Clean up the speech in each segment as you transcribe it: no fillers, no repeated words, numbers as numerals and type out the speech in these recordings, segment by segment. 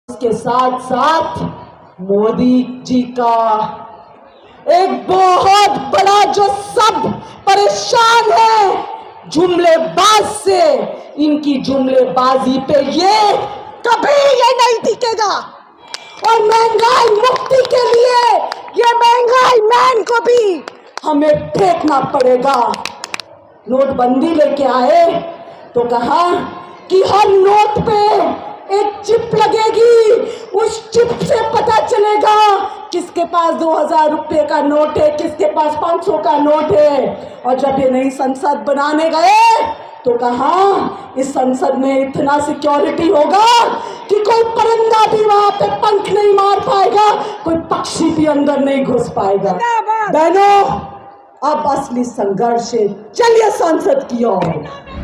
उसके साथ साथ मोदी जी का एक बहुत बड़ा जो सब परेशान है जुमलेबाज से, इनकी जुमलेबाजी पे ये कभी ये नहीं टिकेगा। और महंगाई मुक्ति के लिए ये महंगाई मैन को भी हमें फेंकना पड़ेगा। नोटबंदी लेके आए तो कहा कि हर नोट पे एक चिप लगेगी, उस चिप से पता चलेगा किसके पास 2000 रुपये का नोट है, किसके पास 500 का नोट है। और जब ये नई संसद बनाने गए तो कहा इस संसद में इतना सिक्योरिटी होगा कि कोई परिंदा भी वहां पे पंख नहीं मार पाएगा, कोई पक्षी भी अंदर नहीं घुस पाएगा। बहनों, अब असली संघर्ष है, चलिए संसद की ओर।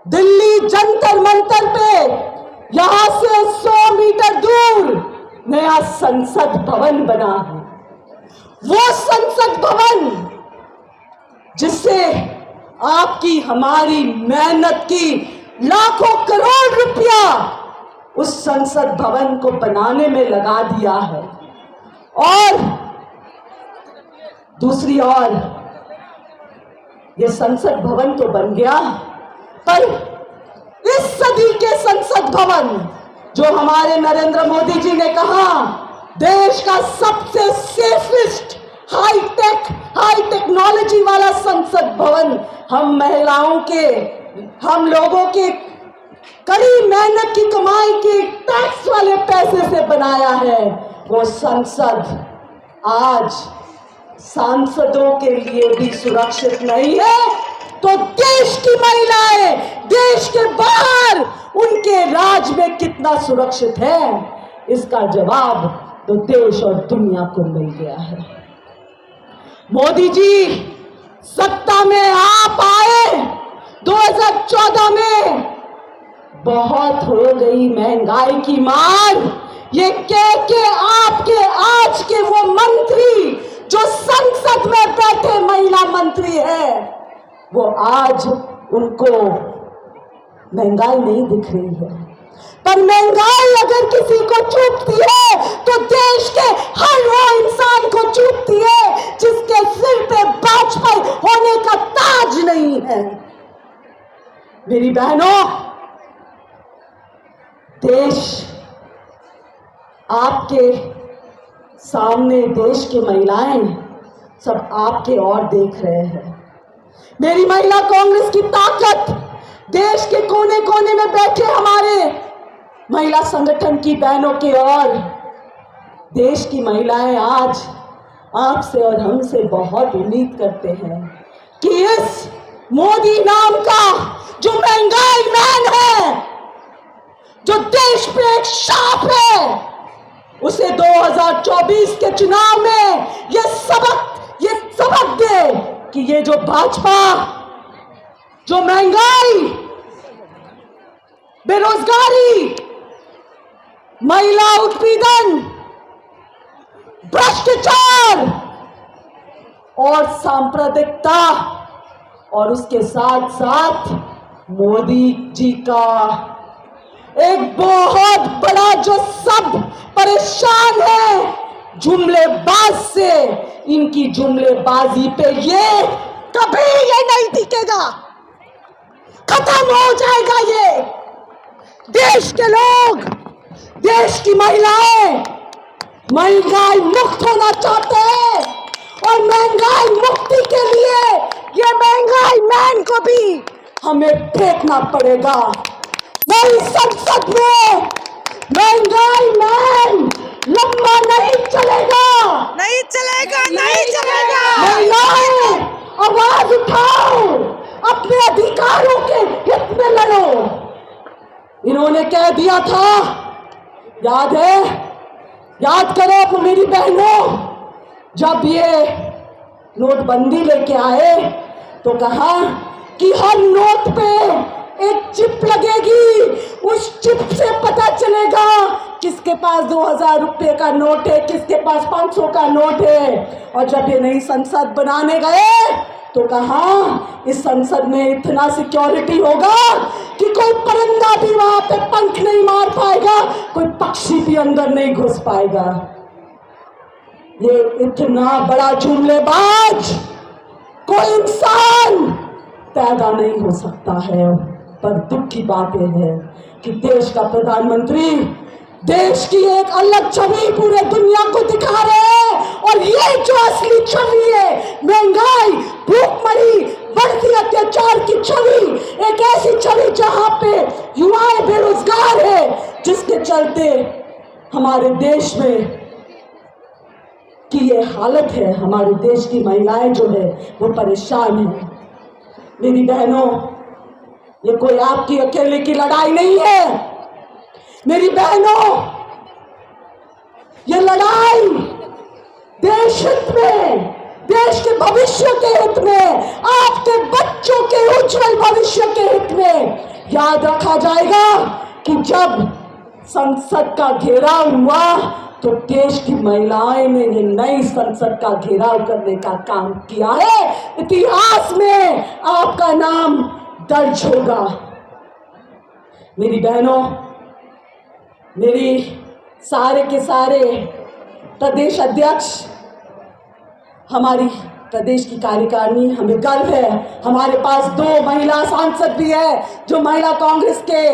दिल्ली जंतर मंतर पे यहां से 100 मीटर दूर नया संसद भवन बना है। वो संसद भवन जिससे आपकी हमारी मेहनत की लाखों करोड़ रुपया उस संसद भवन को बनाने में लगा दिया है। और दूसरी ओर ये संसद भवन तो बन गया, पर इस सदी के संसद भवन जो हमारे नरेंद्र मोदी जी ने कहा देश का सबसे सेफेस्ट हाई टेक्नोलॉजी वाला संसद भवन हम महिलाओं के, हम लोगों के कड़ी मेहनत की कमाई के टैक्स वाले पैसे से बनाया है, वो संसद आज सांसदों के लिए भी सुरक्षित नहीं है। तो देश की महिलाएं देश के बाहर उनके राज में कितना सुरक्षित है, इसका जवाब तो देश और दुनिया को मिल गया है। मोदी जी सत्ता में आप आए 2014 में, बहुत हो गई महंगाई की मार, ये कह के आपके आज के वो मंत्री जो संसद में बैठे महिला मंत्री है, वो आज उनको महंगाई नहीं दिख रही है। पर महंगाई अगर किसी को चूकती है तो देश के हर वो इंसान को चूकती है जिसके सिर पे भाजपा होने का ताज नहीं है। मेरी बहनों, देश आपके सामने, देश की महिलाएं सब आपके ओर देख रहे हैं। मेरी महिला कांग्रेस की ताकत देश के कोने कोने में बैठे हमारे महिला संगठन की बहनों के ओर। देश की महिलाएं आज आपसे और हमसे बहुत उम्मीद करते हैं कि इस मोदी नाम का जो महंगाई मैन है, जो देश पे एक शाप है, उसे 2024 के चुनाव में ये सबक दे कि ये जो भाजपा, जो महंगाई, बेरोजगारी, महिला उत्पीड़न, भ्रष्टाचार और सांप्रदायिकता और उसके साथ साथ मोदी जी का एक बहुत बड़ा जो सब परेशान है जुमलेबाज से, इनकी जुमलेबाजी पे ये कभी ये नहीं टिकेगा, खत्म हो जाएगा। ये देश के लोग, देश की महिलाएं महंगाई मुक्त होना चाहते हैं और महंगाई मुक्ति के लिए ये महंगाई मैन को भी हमें फेंकना पड़ेगा। नई संसद में महंगाई मैन लंबा नहीं चलेगा, नहीं चलेगा, नहीं चलेगा। महिलाएं आवाज उठाओ, अपने अधिकारों के हित में लड़ो। इन्होंने कह दिया था, याद है, याद करो मेरी बहनों, जब ये नोटबंदी लेके आए तो कहा कि हर नोट पे एक चिप लगेगी, उस चिप से पता चलेगा किसके पास 2000 रुपये का नोट है, किसके पास 500 का नोट है। और जब ये नई संसद बनाने गए तो कहा इस संसद में इतना सिक्योरिटी होगा कि कोई परिंदा भी वहां पे पंख नहीं मार पाएगा, कोई पक्षी भी अंदर नहीं घुस पाएगा। ये इतना बड़ा जुमलेबाज कोई इंसान पैदा नहीं हो सकता है। पर दुख की बात यह है कि देश का प्रधानमंत्री देश की एक अलग छवि पूरे दुनिया को दिखा रहे हैं। और ये जो असली छवि है, महंगाई, भूखमरी, बढ़ती अत्याचार की छवि, एक ऐसी छवि जहां पे युवाएं बेरोजगार है, जिसके चलते हमारे देश में की ये हालत है। हमारे देश की महिलाएं जो है वो परेशान है। मेरी बहनों, ये कोई आपकी अकेले की लड़ाई नहीं है। मेरी बहनों, ये लड़ाई देश हित में, देश के भविष्य के हित में, आपके बच्चों के उज्जवल भविष्य के हित में। याद रखा जाएगा कि जब संसद का घेराव हुआ तो देश की महिलाएं ने ये नई संसद का घेराव करने का काम किया है। इतिहास में आपका नाम दर्ज होगा। मेरी बहनों, मेरी सारे के सारे प्रदेश अध्यक्ष, हमारी प्रदेश की कार्यकारिणी, हमें गर्व है हमारे पास 2 महिला सांसद भी है जो महिला कांग्रेस के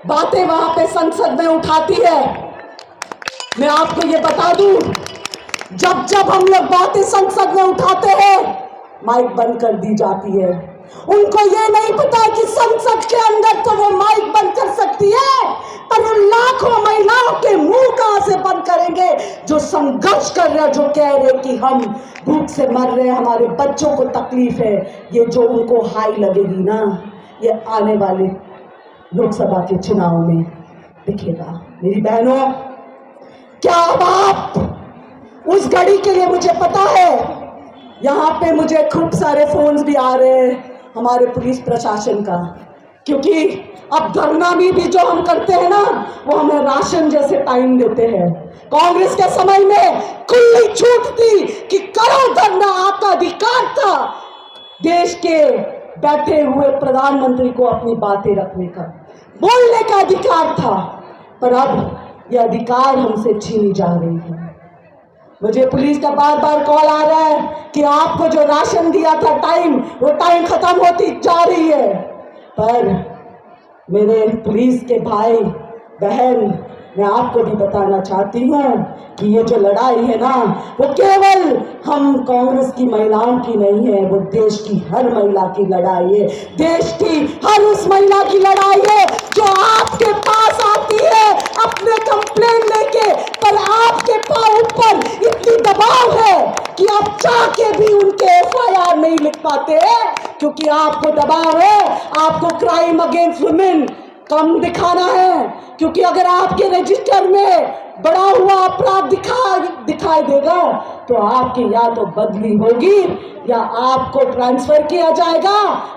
बातें वहां पे संसद में उठाती है। मैं आपको ये बता दूं, जब जब हम लोग बातें संसद में उठाते हैं, माइक बंद कर दी जाती है। उनको ये नहीं पता कि संसद के अंदर तो वो माइक बंद कर सकती है, पर उन लाखों महिलाओं के मुंह कहां से बंद करेंगे जो संघर्ष कर रहे हैं, जो कह रहे कि हम भूख से मर रहे हैं, हमारे बच्चों को तकलीफ है। ये जो उनको हाई लगेगी ना, ये आने वाले लोकसभा के चुनाव में दिखेगा। मेरी बहनों, क्या अब आप उस घड़ी के लिए, मुझे पता है यहाँ पे मुझे खूब सारे फोन्स भी आ रहे हैं हमारे पुलिस प्रशासन का, क्योंकि अब धरना भी जो हम करते हैं ना, वो हमें राशन जैसे टाइम देते हैं। कांग्रेस के समय में खुली छूट थी कि करो धरना, आपका अधिकार था देश के बैठे हुए प्रधानमंत्री को अपनी बातें रखने का, बोलने का अधिकार था। पर अब यह अधिकार हमसे छीनी जा रही है। मुझे पुलिस का बार बार कॉल आ रहा है कि आपको जो राशन दिया था टाइम, वो टाइम खत्म होती जा रही है। पर मेरे पुलिस के भाई बहन, मैं आपको भी बताना चाहती हूँ कि ये जो लड़ाई है ना, वो केवल हम कांग्रेस की महिलाओं की नहीं है, वो देश की हर महिला की लड़ाई है। देश की हर उस महिला की लड़ाई है जो आपके पास आती है अपने कंप्लेन लेके, पर आपके ऊपर इतनी दबाव है कि आप चाह के भी उनके FIR नहीं लिख पाते हैं, क्योंकि आपको दबाव है, आपको क्राइम अगेंस्ट वुमेन कम दिखाना है। क्योंकि अगर आपके रजिस्टर में बढ़ा हुआ अपराध दिखाई देगा तो आपकी या तो बदली होगी, या आपको ट्रांसफर किया जाएगा,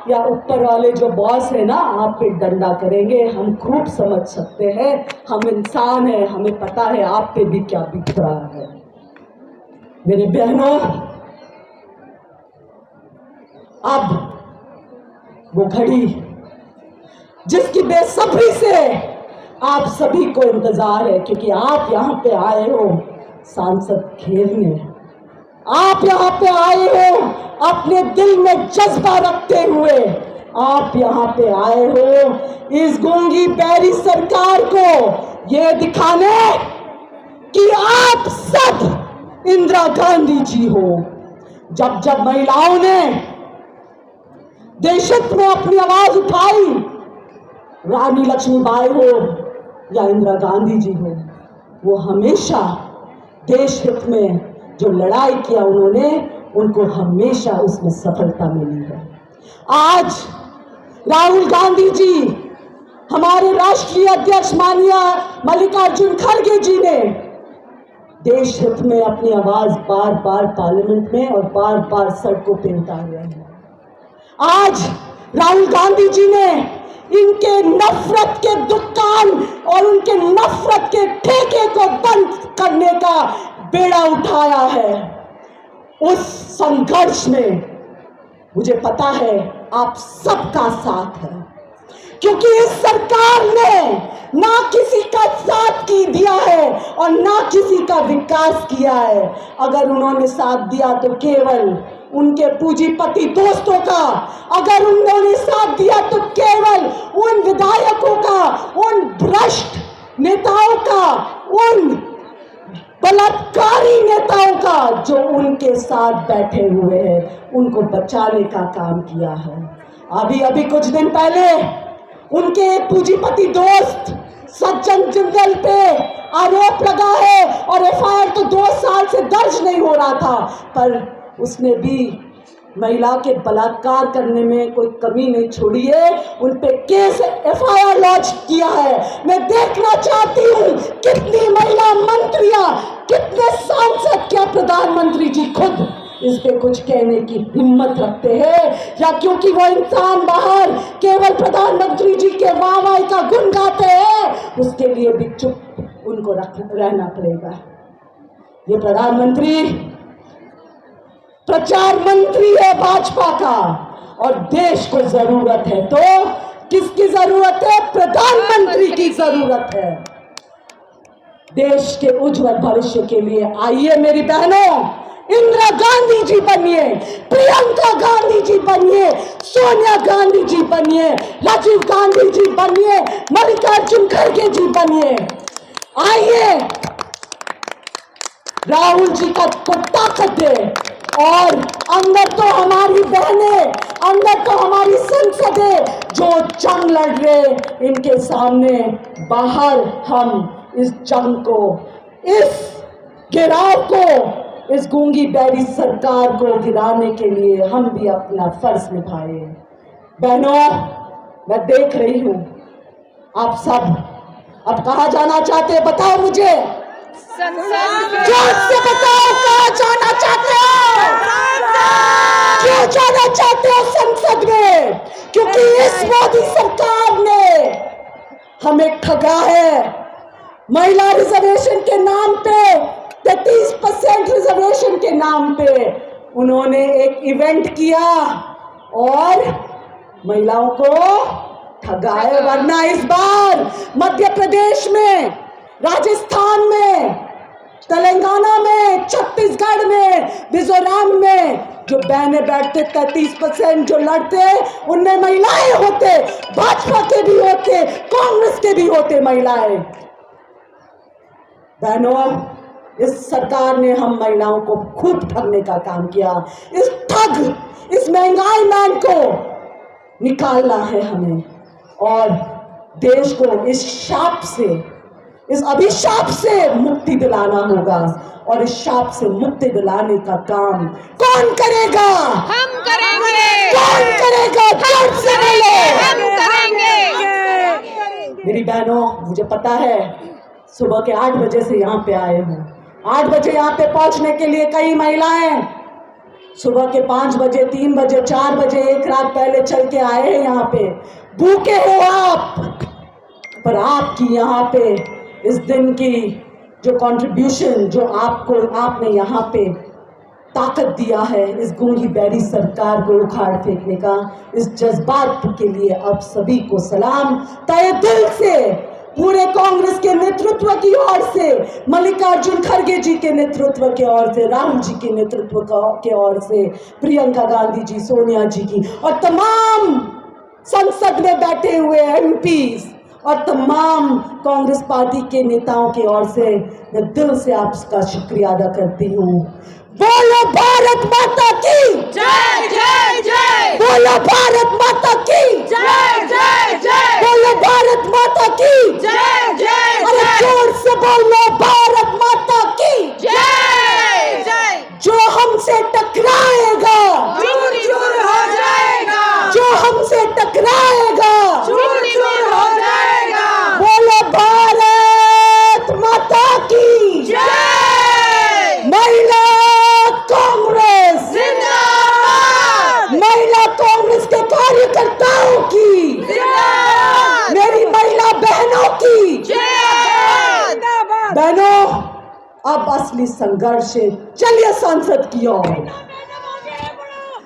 या ऊपर वाले जो बॉस है ना, आप पे डंडा करेंगे। हम खूब समझ सकते हैं, हम इंसान हैं, हमें पता है आप पे भी क्या बीत रहा है। मेरी बहनों, अब वो घड़ी जिसकी बेसब्री से आप सभी को इंतजार है, क्योंकि आप यहाँ पे आए हो सांसद खेलने, आप यहाँ पे आए हो अपने दिल में जज्बा रखते हुए, आप यहाँ पे आए हो इस गूंगी बैरी सरकार को ये दिखाने कि आप सब इंदिरा गांधी जी हो। जब जब महिलाओं ने देश हित में अपनी आवाज उठाई, रानी लक्ष्मीबाई हो या इंदिरा गांधी जी हो, वो हमेशा देश हित में जो लड़ाई किया उन्होंने, उनको हमेशा उसमें सफलता मिली है। आज राहुल गांधी जी, हमारे राष्ट्रीय अध्यक्ष माननीय मल्लिकार्जुन खड़गे जी ने देश हित में अपनी आवाज बार बार पार्लियामेंट में और बार बार सड़कों पे उतारे हैं। आज राहुल गांधी जी ने इनके नफरत के दुकान और उनके नफरत के ठेके को बंद करने का बेड़ा उठाया है। उस संघर्ष में मुझे पता है आप सबका साथ है, क्योंकि इस सरकार ने और ना किसी का विकास किया है। अगर उन्होंने साथ दिया तो केवल उनके पूंजीपति दोस्तों का, अगर उन्होंने साथ दिया तो केवल उन विधायकों का, उन भ्रष्ट नेताओं का, उन बलात्कारी नेताओं का जो उनके साथ बैठे हुए हैं, उनको बचाने का काम किया है। अभी कुछ दिन पहले उनके एक पूंजीपति दोस्त सज्जन जिंदल पे आरोप लगा है और एफआईआर तो 2 साल से दर्ज नहीं हो रहा था, पर उसने भी महिला के बलात्कार करने में कोई कमी नहीं छोड़ी है, उन पे केस एफआईआर लॉन्च किया है। मैं देखना चाहती हूँ कितनी महिला मंत्रियां, कितने सांसद, क्या प्रधानमंत्री जी खुद इस पे कुछ कहने की हिम्मत रखते हैं, या क्योंकि वो इंसान बाहर केवल प्रधानमंत्री जी के वाह का गुण गाते हैं, उसके लिए भी चुप उनको रहना पड़ेगा। ये प्रधानमंत्री प्रचार मंत्री है भाजपा का, और देश को जरूरत है तो किसकी जरूरत है? प्रधानमंत्री की जरूरत है। देश के उज्जवल भविष्य के लिए आइए मेरी बहनों, इंदिरा गांधी जी बनिए, प्रियंका गांधी जी बनिए, सोनिया गांधी जी बनिए, राजीव गांधी जी बनिए, मल्लिकार्जुन खड़गे जी बनिए। आइए राहुल जी को ताकत दे, और अंदर तो हमारी बहनें, अंदर तो हमारी संसद है जो जंग लड़ रहे, इनके सामने बाहर हम इस जंग को, इस गिराव को, इस गूंगी बैरी सरकार को गिराने के लिए हम भी अपना फर्ज निभाए। बहनों, मैं देख रही हूं आप सब अब कहाँ जाना चाहते हैं, बताओ मुझे, जोर से बताओ कहाँ जाना चाहते हो, क्यों जाना चाहते हो संसद में? क्योंकि इस मोदी सरकार ने हमें ठगा है। महिला रिजर्वेशन के नाम पे, 33% रिजर्वेशन के नाम पे उन्होंने एक इवेंट किया और महिलाओं को ठगाए। वरना इस बार मध्य प्रदेश में, राजस्थान में, तेलंगाना में, छत्तीसगढ़ में, मिजोरम में जो बहनें बैठते, 33% जो लड़ते, उनमें महिलाएं होते, भाजपा के भी होते, कांग्रेस के भी होते महिलाएं। बहनों, इस सरकार ने हम महिलाओं को खूब ठगने का काम किया। इस ठग, इस महंगाई मैन को निकालना है हमें, और देश को इस शाप से, इस अभिशाप से मुक्ति दिलाना होगा। और इस शाप से मुक्ति दिलाने का काम कौन करेगा? हम करेंगे। कौन करेगा? जोर से बोलो। हम करेंगे। मेरी बहनों, मुझे पता है सुबह के 8 बजे से यहाँ पे आए हूँ। 8 बजे यहाँ पे पहुँचने के लिए कई महिलाएं सुबह के 5 बजे, 3 बजे, 4 बजे, एक रात पहले चल के आए हैं यहाँ पे। भूखे हो आप, पर आपकी यहाँ पे इस दिन की जो कंट्रीब्यूशन, जो आपने यहाँ पे ताकत दिया है इस गूंगी बैरी सरकार को उखाड़ फेंकने का, इस जज्बात के लिए आप सभी को सलाम तहे दिल से, पूरे कांग्रेस के नेतृत्व की ओर से, मल्लिकार्जुन खड़गे जी के नेतृत्व के ओर से, राहुल जी के नेतृत्व के ओर से, प्रियंका गांधी जी, सोनिया जी की, और तमाम संसद में बैठे हुए एमपीज और तमाम कांग्रेस पार्टी के नेताओं की ओर से मैं दिल से आपका शुक्रिया अदा करती हूँ। बोलो भारत माता की जय जय जय। बोलो भारत माता की जय जय जय। बोलो भारत माता की जय जय अरे जय। जोर से बोलो भारत माता की जय जय। जो हमसे टकराएगा चूर चूर हो जाएगा। जो हमसे टकराएगा चूर चूर हो जाएगा। बोलो भारत माता की जय। महिला कांग्रेस जिंदाबाद। महिला कांग्रेस के कार्यकर्ताओं की, जिंदाबाद। मेरी महिला बहनों की जय। बहनों, अब असली संघर्ष है। चलिए संसद की ओर,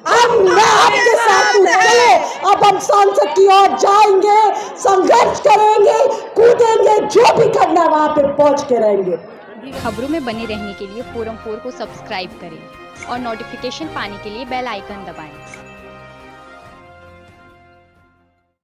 अब मैं आपके साथ हूं। चले, अब हम संसद की ओर जाएंगे, संघर्ष करेंगे, कूदेंगे, जो भी करना है वहां पे पहुंच के रहेंगे। खबरों में बने रहने के लिए फोरम 4 को सब्सक्राइब करें और नोटिफिकेशन पाने के लिए बेल आइकन दबाएं।